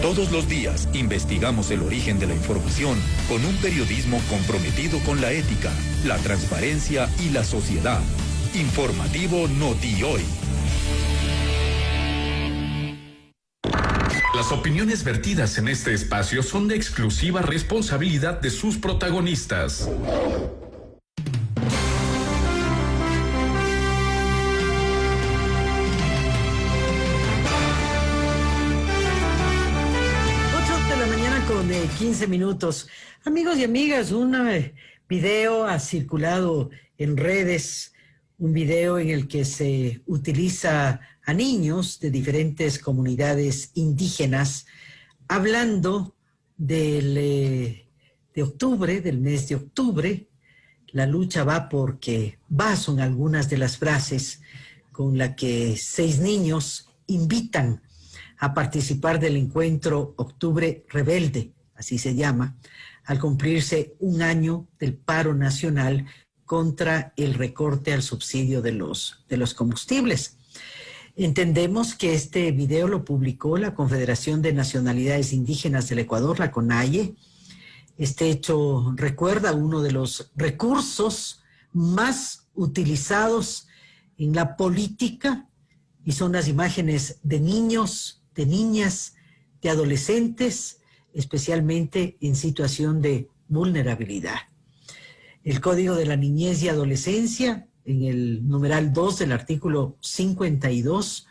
Todos los días investigamos el origen de la información con un periodismo comprometido con la ética, la transparencia y la sociedad. Informativo Noti Hoy. Las opiniones vertidas en este espacio son de exclusiva responsabilidad de sus protagonistas. Con 15 minutos. Amigos y amigas, un video ha circulado en redes, un video en el que se utiliza a niños de diferentes comunidades indígenas hablando de octubre, del mes de octubre. La lucha va porque va, son algunas de las frases con las que 6 niños invitan a participar del encuentro Octubre Rebelde, así se llama, al cumplirse un año del paro nacional contra el recorte al subsidio de los combustibles. Entendemos que este video lo publicó la Confederación de Nacionalidades Indígenas del Ecuador, la CONAIE. Este hecho recuerda uno de los recursos más utilizados en la política, y son las imágenes de niños, de niñas, de adolescentes, especialmente en situación de vulnerabilidad. El Código de la Niñez y Adolescencia, en el numeral 2 del artículo 52,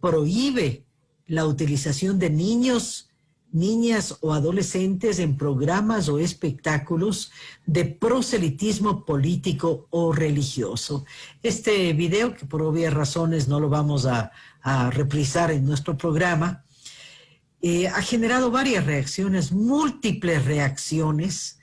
prohíbe la utilización de niños, niñas o adolescentes en programas o espectáculos de proselitismo político o religioso. Este video, que por obvias razones no lo vamos a reprisar en nuestro programa, ha generado varias reacciones, múltiples reacciones.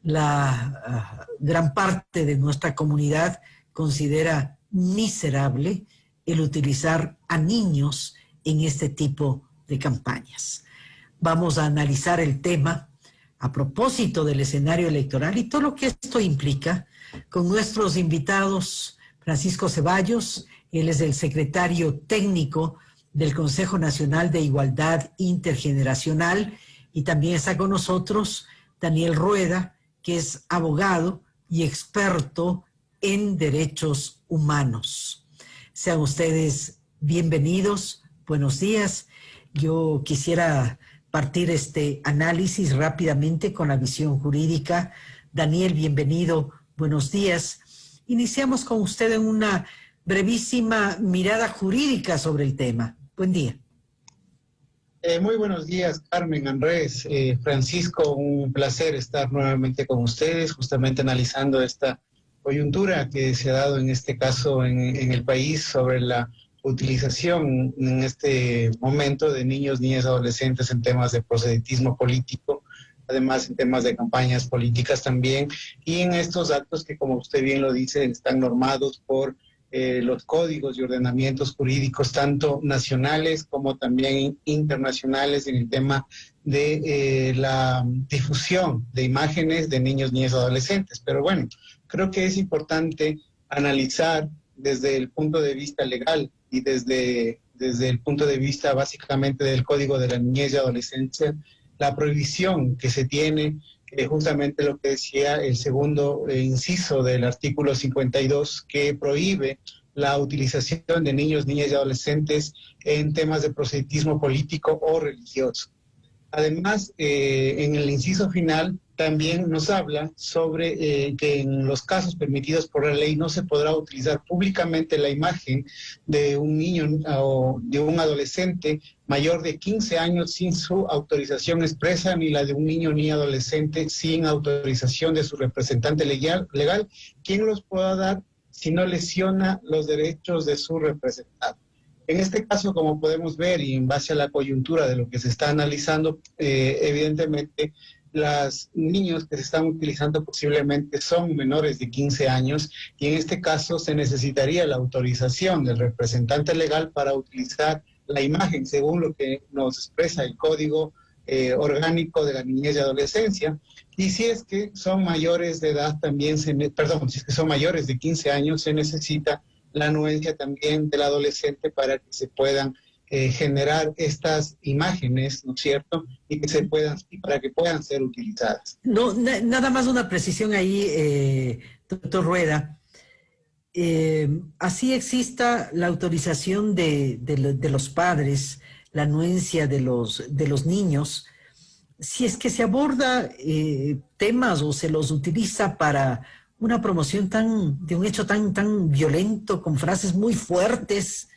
La gran parte de nuestra comunidad considera miserable el utilizar a niños en este tipo de campañas. Vamos a analizar el tema a propósito del escenario electoral y todo lo que esto implica con nuestros invitados. Francisco Ceballos, él es el secretario técnico del Consejo Nacional de Igualdad Intergeneracional, y también está con nosotros Daniel Rueda, que es abogado y experto en derechos humanos. Sean ustedes bienvenidos, buenos días. Yo quisiera partir este análisis rápidamente con la visión jurídica. Daniel, bienvenido, buenos días. Iniciamos con usted en una brevísima mirada jurídica sobre el tema. Buen día. Muy buenos días, Carmen, Andrés, Francisco, un placer estar nuevamente con ustedes, justamente analizando esta coyuntura que se ha dado en este caso en el país sobre la utilización en este momento de niños, niñas, adolescentes en temas de proselitismo político, además en temas de campañas políticas también, y en estos actos que, como usted bien lo dice, están normados por los códigos y ordenamientos jurídicos, tanto nacionales como también internacionales, en el tema de la difusión de imágenes de niños, niñas, adolescentes. Pero bueno, creo que es importante analizar desde el punto de vista legal y desde el punto de vista básicamente del Código de la Niñez y Adolescencia, la prohibición que se tiene, justamente lo que decía el segundo inciso del artículo 52, que prohíbe la utilización de niños, niñas y adolescentes en temas de proselitismo político o religioso. Además, en el inciso final también nos habla sobre que en los casos permitidos por la ley no se podrá utilizar públicamente la imagen de un niño o de un adolescente mayor de 15 años sin su autorización expresa, ni la de un niño ni adolescente sin autorización de su representante legal, quien los pueda dar si no lesiona los derechos de su representante. En este caso, como podemos ver, y en base a la coyuntura de lo que se está analizando, evidentemente los niños que se están utilizando posiblemente son menores de 15 años, y en este caso se necesitaría la autorización del representante legal para utilizar la imagen, según lo que nos expresa el Código Orgánico de la Niñez y Adolescencia. Y si es que son mayores de edad también, si es que son mayores de 15 años, se necesita la anuencia también del adolescente para que se puedan generar estas imágenes, ¿no es cierto? Y para que puedan ser utilizadas. No, nada más una precisión ahí, doctor Rueda. Así exista la autorización de los padres, la anuencia de los niños, si es que se aborda temas o se los utiliza para una promoción de un hecho tan violento, con frases muy fuertes,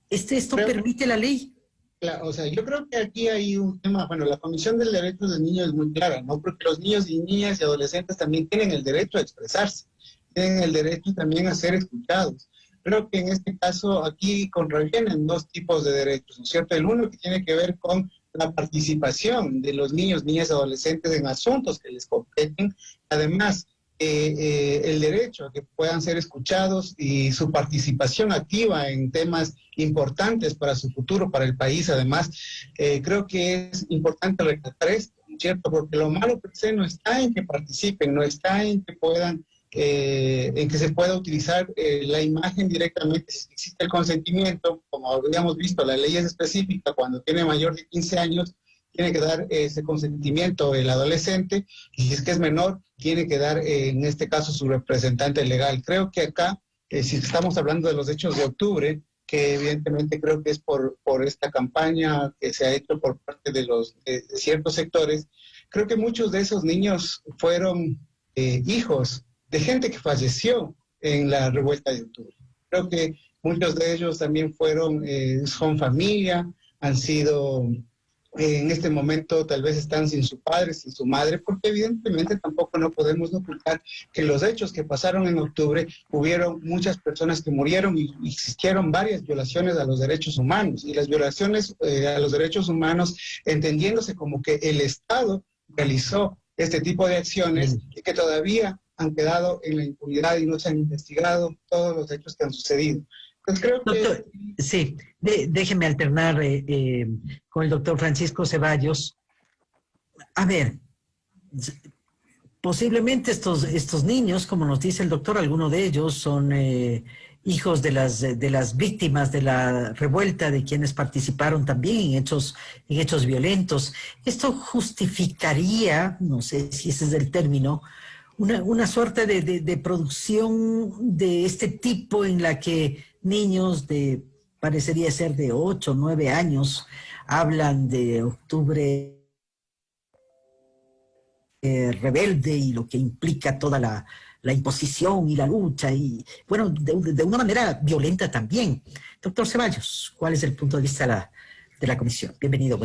¿esto permite la ley? Claro, o sea, yo creo que aquí hay un tema, bueno, la Comisión del Derecho del Niño es muy clara, ¿no? Porque los niños y niñas y adolescentes también tienen el derecho a expresarse, tienen el derecho también a ser escuchados. Creo que en este caso aquí contravienen dos tipos de derechos, ¿no es cierto? El uno que tiene que ver con la participación de los niños, niñas y adolescentes en asuntos que les competen, además el derecho a que puedan ser escuchados y su participación activa en temas importantes para su futuro, para el país. Además, creo que es importante recalcar esto, ¿cierto? Porque lo malo per se no está en que participen, no está en que puedan, en que se pueda utilizar la imagen directamente, si existe el consentimiento, como habíamos visto, la ley es específica, cuando tiene mayor de 15 años, tiene que dar ese consentimiento el adolescente, y si es que es menor, tiene que dar, en este caso, su representante legal. Creo que acá, si estamos hablando de los hechos de octubre, que evidentemente creo que es por esta campaña que se ha hecho por parte de ciertos sectores, creo que muchos de esos niños fueron hijos de gente que falleció en la revuelta de octubre. Creo que muchos de ellos también son familia, han sido... en este momento tal vez están sin su padre, sin su madre, porque evidentemente tampoco no podemos ocultar que los hechos que pasaron en octubre, hubieron muchas personas que murieron y existieron varias violaciones a los derechos humanos, y las violaciones a los derechos humanos entendiéndose como que el Estado realizó este tipo de acciones y que todavía han quedado en la impunidad y no se han investigado todos los hechos que han sucedido. Pues creo que... Doctor, sí, déjeme alternar con el doctor Francisco Ceballos. A ver, posiblemente estos niños, como nos dice el doctor, algunos de ellos son hijos de las víctimas de la revuelta, de quienes participaron también en hechos violentos. Esto justificaría, no sé si ese es el término, una suerte de producción de este tipo en la que niños parecería ser de 8 o 9 años, hablan de octubre rebelde y lo que implica toda la imposición y la lucha, y bueno, de una manera violenta también. Doctor Ceballos, ¿cuál es el punto de vista de la comisión? Bienvenido.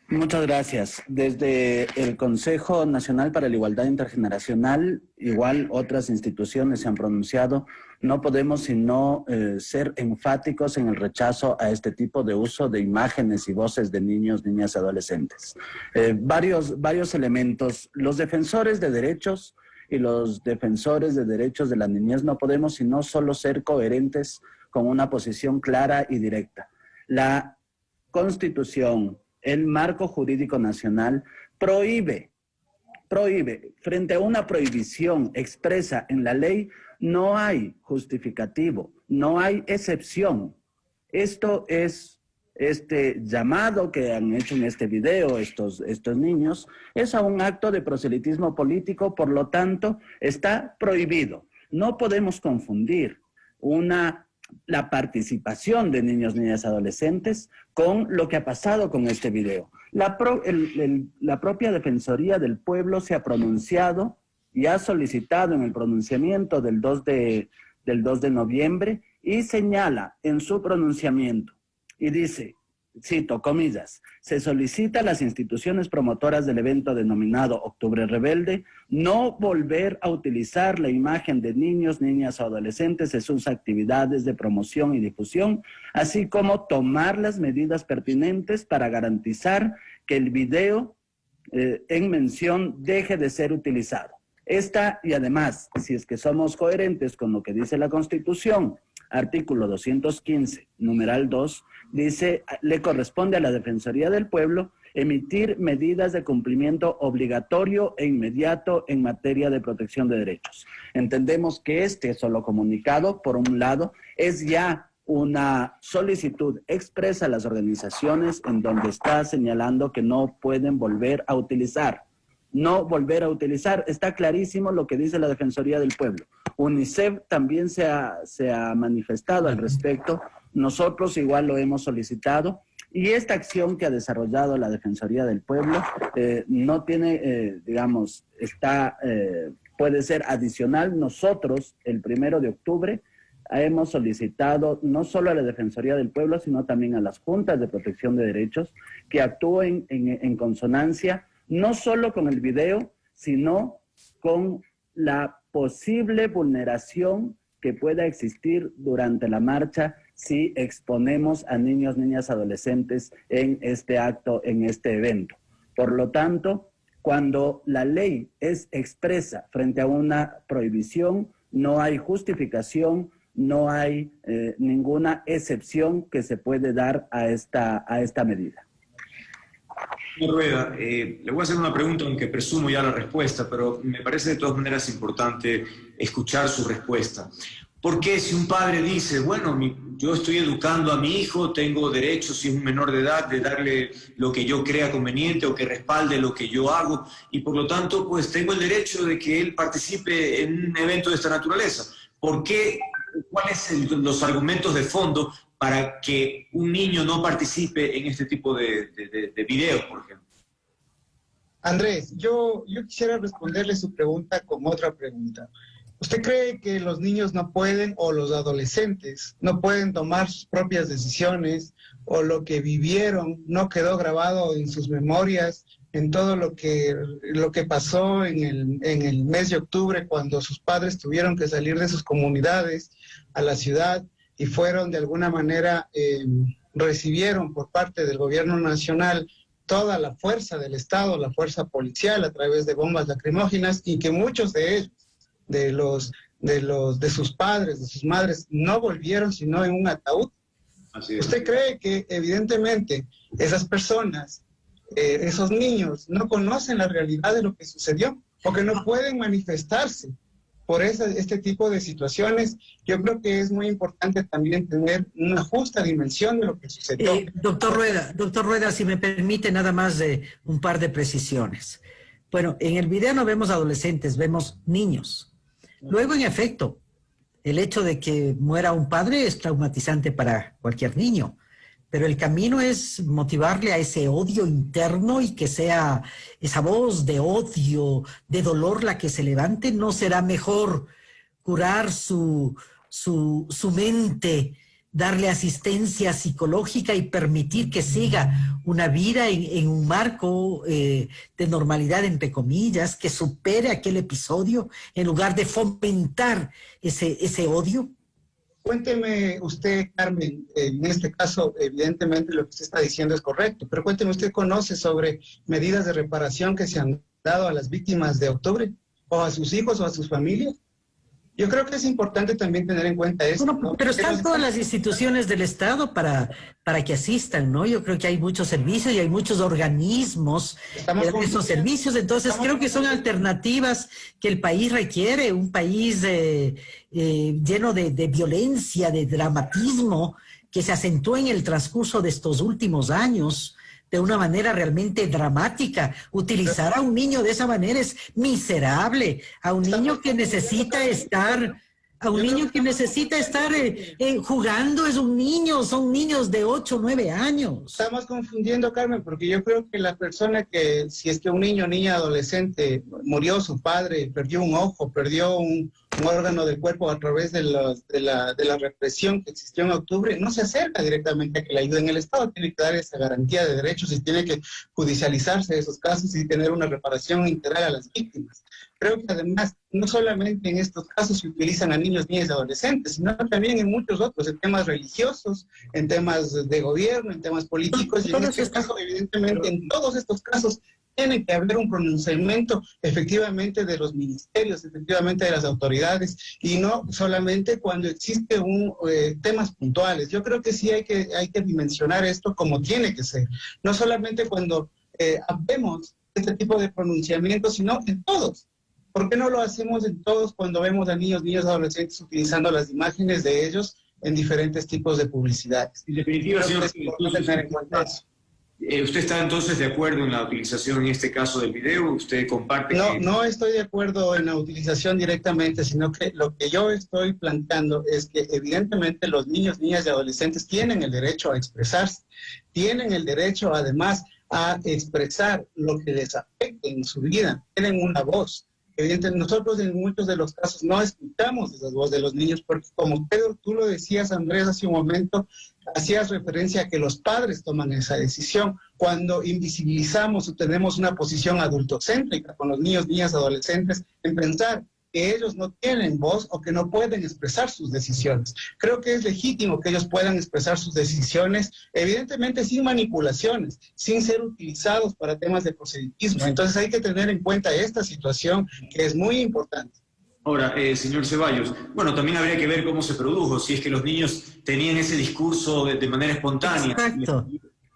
Muchas gracias. Desde el Consejo Nacional para la Igualdad Intergeneracional, igual otras instituciones se han pronunciado, no podemos sino ser enfáticos en el rechazo a este tipo de uso de imágenes y voces de niños, niñas y adolescentes. Varios elementos. Los defensores de derechos y los defensores de derechos de la niñez no podemos sino solo ser coherentes con una posición clara y directa. La Constitución, el marco jurídico nacional prohíbe, frente a una prohibición expresa en la ley, no hay justificativo, no hay excepción. Esto es, este llamado que han hecho en este video estos niños, es a un acto de proselitismo político, por lo tanto, está prohibido. No podemos confundir la participación de niños, niñas, adolescentes con lo que ha pasado con este video. La propia Defensoría del Pueblo se ha pronunciado y ha solicitado en el pronunciamiento del 2 de noviembre y señala en su pronunciamiento y dice, cito, comillas, se solicita a las instituciones promotoras del evento denominado Octubre Rebelde no volver a utilizar la imagen de niños, niñas o adolescentes en sus actividades de promoción y difusión, así como tomar las medidas pertinentes para garantizar que el video en mención deje de ser utilizado. Y además, si es que somos coherentes con lo que dice la Constitución, artículo 215, numeral 2, dice, le corresponde a la Defensoría del Pueblo emitir medidas de cumplimiento obligatorio e inmediato en materia de protección de derechos. Entendemos que este solo comunicado, por un lado, es ya una solicitud expresa a las organizaciones en donde está señalando que no pueden volver a utilizar. No volver a utilizar. Está clarísimo lo que dice la Defensoría del Pueblo. UNICEF también se ha manifestado al respecto. Nosotros igual lo hemos solicitado. Y esta acción que ha desarrollado la Defensoría del Pueblo no tiene, puede ser adicional. Nosotros, el 1 de octubre, hemos solicitado no solo a la Defensoría del Pueblo, sino también a las juntas de protección de derechos que actúen en consonancia, no solo con el video, sino con la posible vulneración que pueda existir durante la marcha si exponemos a niños, niñas, adolescentes en este acto, en este evento. Por lo tanto, cuando la ley es expresa frente a una prohibición, no hay justificación, no hay ninguna excepción que se puede dar a esta medida. Señor Rueda, le voy a hacer una pregunta, aunque presumo ya la respuesta, pero me parece de todas maneras importante escuchar su respuesta. ¿Por qué si un padre dice, bueno, yo estoy educando a mi hijo, tengo derecho, si es un menor de edad, de darle lo que yo crea conveniente o que respalde lo que yo hago, y por lo tanto, pues tengo el derecho de que él participe en un evento de esta naturaleza? ¿Por qué? ¿Cuáles son los argumentos de fondo para que un niño no participe en este tipo de videos, por ejemplo? Andrés, yo quisiera responderle su pregunta con otra pregunta. ¿Usted cree que los niños no pueden, o los adolescentes, no pueden tomar sus propias decisiones, o lo que vivieron no quedó grabado en sus memorias, en todo lo que pasó en el mes de octubre, cuando sus padres tuvieron que salir de sus comunidades a la ciudad y fueron de alguna manera, recibieron por parte del gobierno nacional toda la fuerza del Estado, la fuerza policial a través de bombas lacrimógenas, y que muchos de ellos, de sus padres, de sus madres, no volvieron sino en un ataúd? Así es. ¿Usted cree que evidentemente esas personas, esos niños, no conocen la realidad de lo que sucedió, o que no pueden manifestarse por este tipo de situaciones? Yo creo que es muy importante también tener una justa dimensión de lo que sucedió. Doctor Rueda, si me permite nada más un par de precisiones. Bueno, en el video no vemos adolescentes, vemos niños. Luego, en efecto, el hecho de que muera un padre es traumatizante para cualquier niño, pero el camino es motivarle a ese odio interno, y que sea esa voz de odio, de dolor la que se levante. ¿No será mejor curar su mente, darle asistencia psicológica y permitir que siga una vida en un marco de normalidad, entre comillas, que supere aquel episodio, en lugar de fomentar ese odio? Cuénteme usted, Carmen, en este caso, evidentemente lo que usted está diciendo es correcto, pero cuénteme, ¿usted conoce sobre medidas de reparación que se han dado a las víctimas de octubre, o a sus hijos, o a sus familias? Yo creo que es importante también tener en cuenta eso. Bueno, ¿no? Pero están todas las instituciones del Estado para que asistan, ¿no? Yo creo que hay muchos servicios y hay muchos organismos que dan esos servicios. Entonces creo que son alternativas que el país requiere, un país lleno de violencia, de dramatismo, que se acentuó en el transcurso de estos últimos años de una manera realmente dramática. Utilizar a un niño de esa manera es miserable. A un niño que necesita estar, jugando, es un niño, son niños de 8 o 9 años. Estamos confundiendo, Carmen, porque yo creo que la persona que, si es que un niño, niña, adolescente, murió su padre, perdió un ojo, perdió un órgano del cuerpo a través de la represión que existió en octubre, no se acerca directamente a que le ayuden. El Estado tiene que dar esa garantía de derechos y tiene que judicializarse esos casos y tener una reparación integral a las víctimas. Creo que además, no solamente en estos casos se utilizan a niños, niñas y adolescentes, sino también en muchos otros, en temas religiosos, en temas de gobierno, en temas políticos, y en este caso, evidentemente, en todos estos casos, tiene que haber un pronunciamiento efectivamente de los ministerios, efectivamente de las autoridades, y no solamente cuando existe temas puntuales. Yo creo que sí hay que dimensionar esto como tiene que ser, no solamente cuando vemos este tipo de pronunciamientos, sino en todos. ¿Por qué no lo hacemos en todos cuando vemos a niños, niñas, adolescentes utilizando las imágenes de ellos en diferentes tipos de publicidades. En definitiva, Creo señor, que es importante tener en cuenta eso. ¿Usted está entonces de acuerdo en la utilización en este caso del video? ¿Usted comparte? No estoy de acuerdo en la utilización directamente, sino que lo que yo estoy planteando es que evidentemente los niños, niñas y adolescentes tienen el derecho a expresarse, tienen el derecho además a expresar lo que les afecte en su vida, tienen una voz. Evidentemente, nosotros en muchos de los casos no escuchamos esa voz de los niños porque, como tú lo decías, Andrés, hace un momento, hacías referencia a que los padres toman esa decisión. Cuando invisibilizamos o tenemos una posición adultocéntrica con los niños, niñas, adolescentes, en pensar que ellos no tienen voz o que no pueden expresar sus decisiones. Creo que es legítimo que ellos puedan expresar sus decisiones, evidentemente sin manipulaciones, sin ser utilizados para temas de proselitismo. Entonces hay que tener en cuenta esta situación que es muy importante. Ahora, señor Ceballos, bueno, también habría que ver cómo se produjo, si es que los niños tenían ese discurso de manera espontánea. Exacto.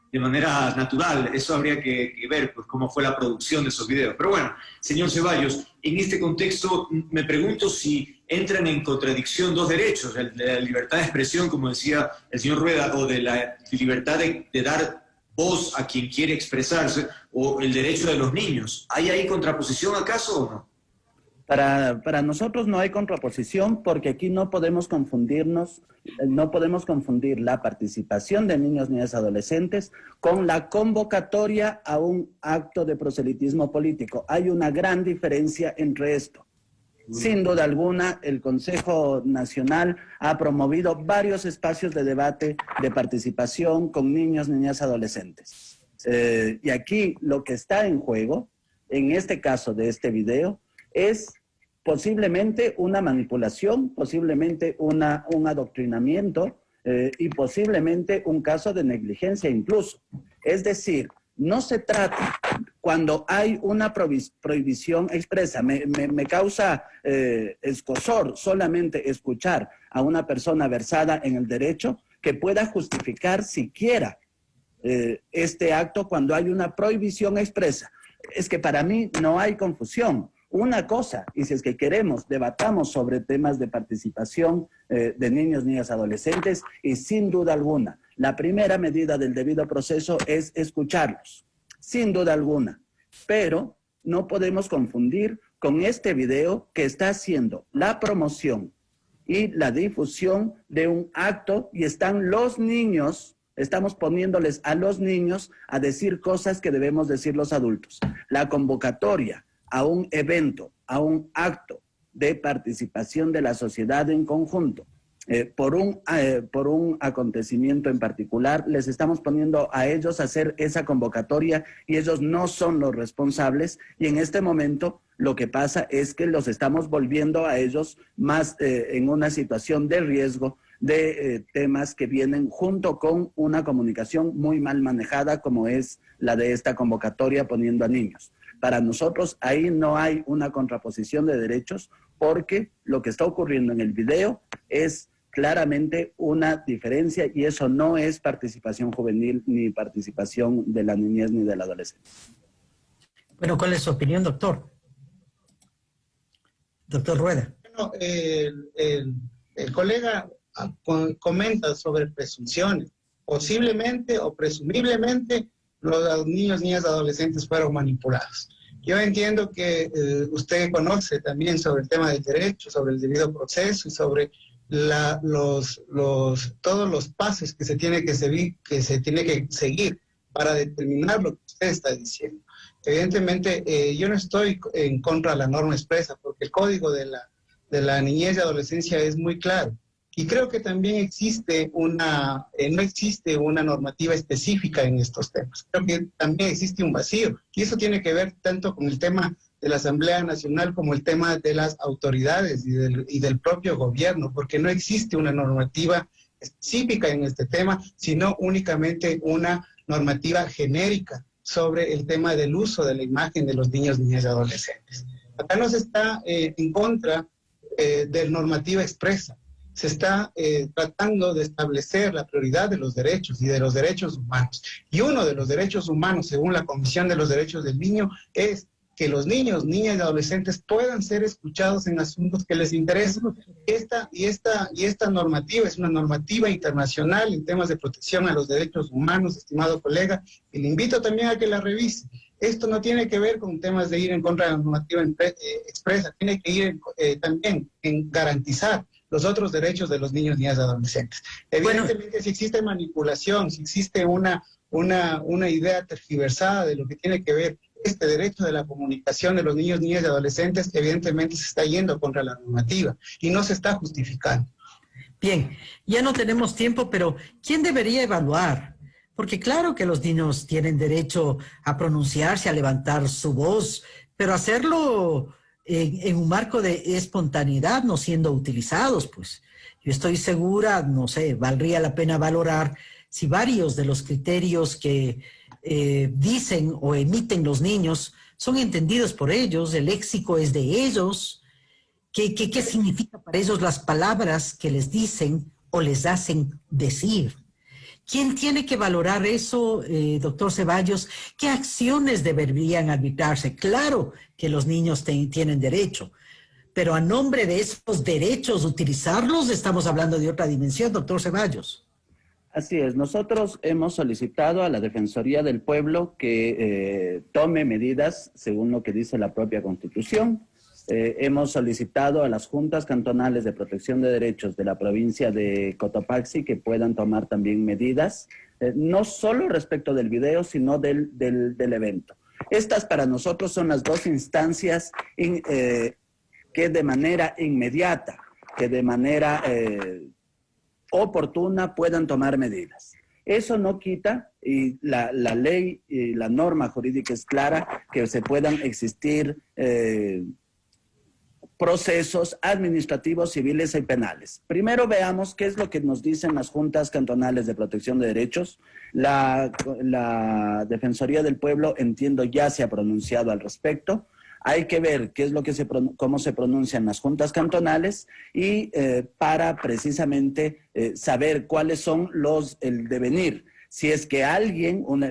De manera natural, eso habría que ver pues, cómo fue la producción de esos videos. Pero bueno, señor Ceballos, en este contexto me pregunto si entran en contradicción dos derechos, el de la libertad de expresión, como decía el señor Rueda, o de la libertad de dar voz a quien quiere expresarse, o el derecho de los niños. ¿Hay ahí contraposición acaso o no? Para nosotros no hay contraposición porque aquí no podemos confundir la participación de niños, niñas, adolescentes con la convocatoria a un acto de proselitismo político. Hay una gran diferencia entre esto. Sin duda alguna, el Consejo Nacional ha promovido varios espacios de debate, de participación con niños, niñas, adolescentes. Y aquí lo que está en juego, en este caso de este video, es posiblemente una manipulación, posiblemente un adoctrinamiento y posiblemente un caso de negligencia incluso. Es decir, no se trata, cuando hay una prohibición expresa, me causa escozor solamente escuchar a una persona versada en el derecho que pueda justificar siquiera este acto cuando hay una prohibición expresa. Es que para mí no hay confusión. Una cosa, y si es que queremos, debatamos sobre temas de participación de niños, niñas, adolescentes, y sin duda alguna, la primera medida del debido proceso es escucharlos, sin duda alguna. Pero no podemos confundir con este video que está haciendo la promoción y la difusión de un acto, y están los niños, estamos poniéndoles a los niños a decir cosas que debemos decir los adultos. La convocatoria a un evento, a un acto de participación de la sociedad en conjunto, por un acontecimiento en particular, les estamos poniendo a ellos a hacer esa convocatoria y ellos no son los responsables, y en este momento lo que pasa es que los estamos volviendo a ellos más en una situación de riesgo de temas que vienen junto con una comunicación muy mal manejada como es la de esta convocatoria poniendo a niños. Para nosotros ahí no hay una contraposición de derechos porque lo que está ocurriendo en el video es claramente una diferencia y eso no es participación juvenil ni participación de la niñez ni de la adolescencia. Bueno, ¿cuál es su opinión, doctor? Doctor Rueda. Bueno, el colega comenta sobre presunciones. Posiblemente o presumiblemente los niños, niñas, adolescentes fueron manipulados. Yo entiendo que usted conoce también sobre el tema del derecho, sobre el debido proceso y sobre todos los pasos que se tiene que seguir para determinar lo que usted está diciendo. Evidentemente, yo no estoy en contra de la norma expresa, porque el código de la niñez y adolescencia es muy claro. Y creo que también no existe una normativa específica en estos temas. Creo que también existe un vacío. Y eso tiene que ver tanto con el tema de la Asamblea Nacional como el tema de las autoridades y del propio gobierno, porque no existe una normativa específica en este tema, sino únicamente una normativa genérica sobre el tema del uso de la imagen de los niños, niñas y adolescentes. Acá no se está en contra de normativa expresa. Se está tratando de establecer la prioridad de los derechos y de los derechos humanos. Y uno de los derechos humanos, según la Comisión de los Derechos del Niño, es que los niños, niñas y adolescentes puedan ser escuchados en asuntos que les interesan. Esta normativa es una normativa internacional en temas de protección a los derechos humanos, estimado colega, y le invito también a que la revise. Esto no tiene que ver con temas de ir en contra de la normativa expresa, tiene que ir también en garantizar los otros derechos de los niños, niñas y adolescentes. Evidentemente, si existe manipulación, si existe una idea tergiversada de lo que tiene que ver este derecho de la comunicación de los niños, niñas y adolescentes, evidentemente se está yendo contra la normativa y no se está justificando. Bien, ya no tenemos tiempo, pero ¿quién debería evaluar? Porque claro que los niños tienen derecho a pronunciarse, a levantar su voz, pero hacerlo en un marco de espontaneidad, no siendo utilizados, pues. Yo estoy segura, no sé, valdría la pena valorar si varios de los criterios que dicen o emiten los niños son entendidos por ellos, el léxico es de ellos, ¿qué significa para ellos las palabras que les dicen o les hacen decir? ¿Quién tiene que valorar eso, doctor Ceballos? ¿Qué acciones deberían arbitrarse? Claro que los niños tienen derecho, pero a nombre de esos derechos, utilizarlos, estamos hablando de otra dimensión, doctor Ceballos. Así es, nosotros hemos solicitado a la Defensoría del Pueblo que tome medidas según lo que dice la propia Constitución. Hemos solicitado a las juntas cantonales de protección de derechos de la provincia de Cotopaxi que puedan tomar también medidas, no solo respecto del video, sino del evento. Estas para nosotros son las dos instancias que de manera inmediata, que de manera oportuna puedan tomar medidas. Eso no quita, y la ley y la norma jurídica es clara, que se puedan existir procesos administrativos, civiles y penales. Primero veamos qué es lo que nos dicen las juntas cantonales de protección de derechos. La Defensoría del Pueblo, entiendo, ya se ha pronunciado al respecto. Hay que ver qué es lo que cómo se pronuncian las juntas cantonales y para precisamente saber cuáles son el devenir. Si es que alguien, una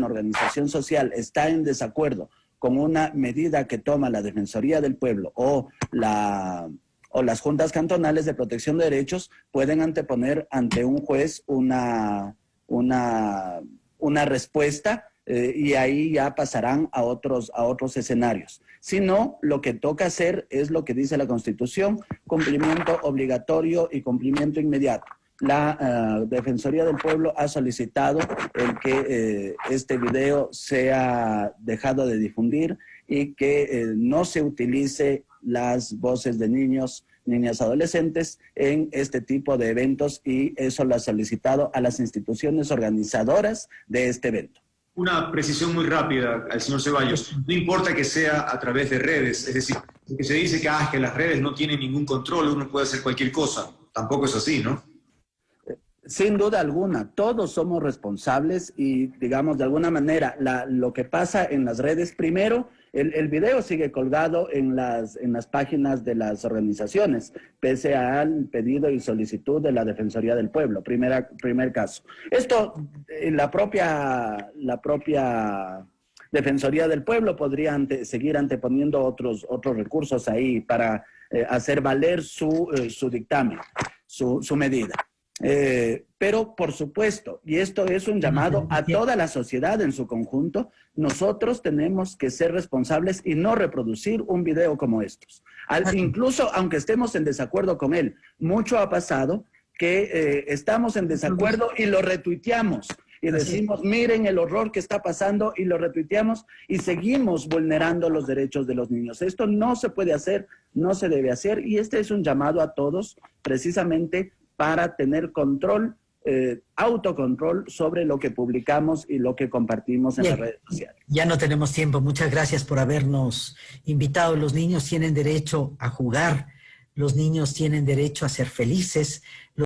organización social está en desacuerdo con una medida que toma la Defensoría del Pueblo o las juntas cantonales de protección de derechos, pueden anteponer ante un juez una respuesta y ahí ya pasarán a otros escenarios. Si no, lo que toca hacer es lo que dice la Constitución: cumplimiento obligatorio y cumplimiento inmediato. La Defensoría del Pueblo ha solicitado el que este video sea dejado de difundir y que no se utilice las voces de niños, niñas, adolescentes en este tipo de eventos, y eso lo ha solicitado a las instituciones organizadoras de este evento. Una precisión muy rápida al señor Ceballos. No importa que sea a través de redes, es decir, que se dice que las redes no tienen ningún control, uno puede hacer cualquier cosa. Tampoco es así, ¿no? Sin duda alguna, todos somos responsables y, digamos, de alguna manera, lo que pasa en las redes, primero, el video sigue colgado en las páginas de las organizaciones, pese al pedido y solicitud de la Defensoría del Pueblo, primer caso. Esto, la propia Defensoría del Pueblo podría seguir anteponiendo otros recursos ahí para hacer valer su dictamen, su medida. Pero, por supuesto, y esto es un llamado a toda la sociedad en su conjunto, nosotros tenemos que ser responsables y no reproducir un video como estos. Incluso, aunque estemos en desacuerdo con él, mucho ha pasado que estamos en desacuerdo y lo retuiteamos. Y decimos, miren el horror que está pasando, y lo retuiteamos y seguimos vulnerando los derechos de los niños. Esto no se puede hacer, no se debe hacer, y este es un llamado a todos precisamente para tener control, autocontrol sobre lo que publicamos y lo que compartimos en las redes sociales. Ya no tenemos tiempo. Muchas gracias por habernos invitado. Los niños tienen derecho a jugar, los niños tienen derecho a ser felices.